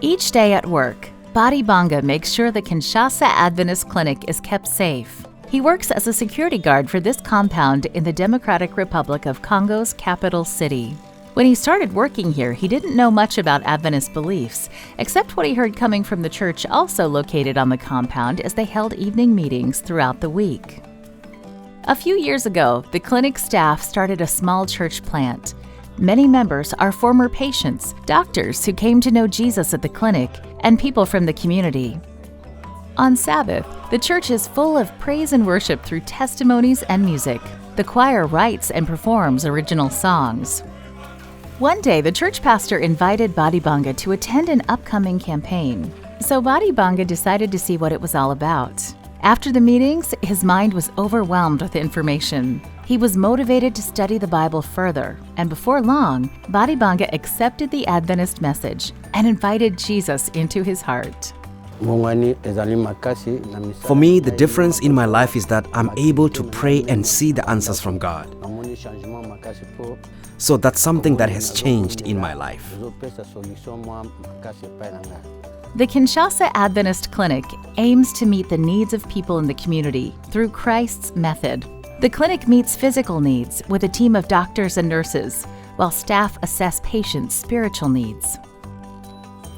Each day at work, Badibanga makes sure the Kinshasa Adventist Clinic is kept safe. He works as a security guard for this compound in the Democratic Republic of Congo's capital city. When he started working here, he didn't know much about Adventist beliefs, except what he heard coming from the church also located on the compound as they held evening meetings throughout the week. A few years ago, the clinic staff started a small church plant. Many members are former patients, doctors who came to know Jesus at the clinic, and people from the community. On Sabbath, the church is full of praise and worship through testimonies and music. The choir writes and performs original songs. One day, the church pastor invited Badibanga to attend an upcoming campaign. So Badibanga decided to see what it was all about. After the meetings, his mind was overwhelmed with information. He was motivated to study the Bible further, and before long, Badibanga accepted the Adventist message and invited Jesus into his heart. For me, the difference in my life is that I'm able to pray and see the answers from God. So that's something that has changed in my life. The Kinshasa Adventist Clinic aims to meet the needs of people in the community through Christ's method. The clinic meets physical needs with a team of doctors and nurses, while staff assess patients' spiritual needs.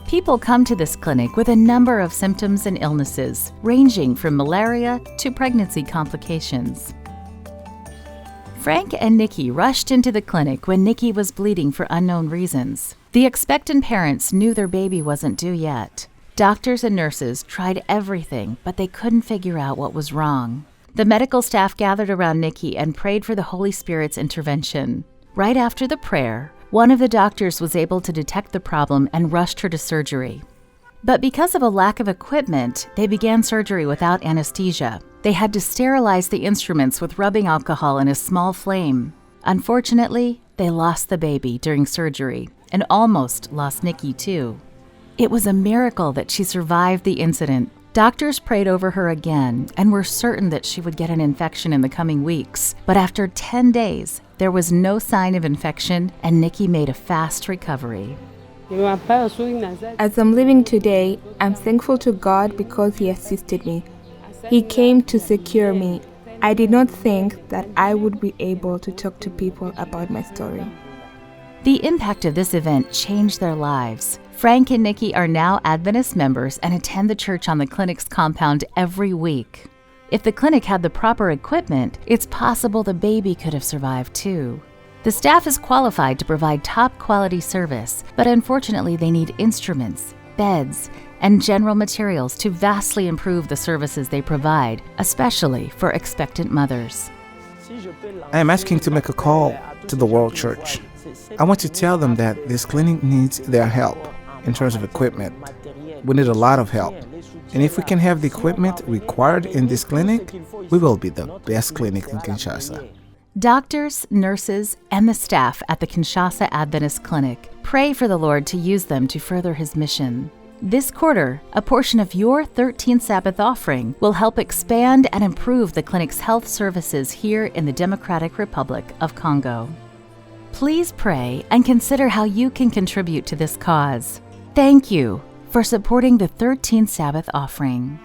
People come to this clinic with a number of symptoms and illnesses, ranging from malaria to pregnancy complications. Frank and Nicky rushed into the clinic when Nicky was bleeding for unknown reasons. The expectant parents knew their baby wasn't due yet. Doctors and nurses tried everything, but they couldn't figure out what was wrong. The medical staff gathered around Nicky and prayed for the Holy Spirit's intervention. Right after the prayer, one of the doctors was able to detect the problem and rushed her to surgery. But because of a lack of equipment, they began surgery without anesthesia. They had to sterilize the instruments with rubbing alcohol in a small flame. Unfortunately, they lost the baby during surgery and almost lost Nicky too. It was a miracle that she survived the incident. Doctors prayed over her again and were certain that she would get an infection in the coming weeks. But after 10 days, there was no sign of infection and Nicky made a fast recovery. As I'm living today, I'm thankful to God because He assisted me. He came to secure me. I did not think that I would be able to talk to people about my story. The impact of this event changed their lives. Frank and Nicky are now Adventist members and attend the church on the clinic's compound every week. If the clinic had the proper equipment, it's possible the baby could have survived too. The staff is qualified to provide top-quality service, but unfortunately they need instruments, beds, and general materials to vastly improve the services they provide, especially for expectant mothers. I am asking to make a call to the World Church. I want to tell them that this clinic needs their help in terms of equipment. We need a lot of help. And if we can have the equipment required in this clinic, we will be the best clinic in Kinshasa. Doctors, nurses, and the staff at the Kinshasa Adventist Clinic pray for the Lord to use them to further His mission. This quarter, a portion of your 13th Sabbath offering will help expand and improve the clinic's health services here in the Democratic Republic of Congo. Please pray and consider how you can contribute to this cause. Thank you for supporting the 13th Sabbath offering.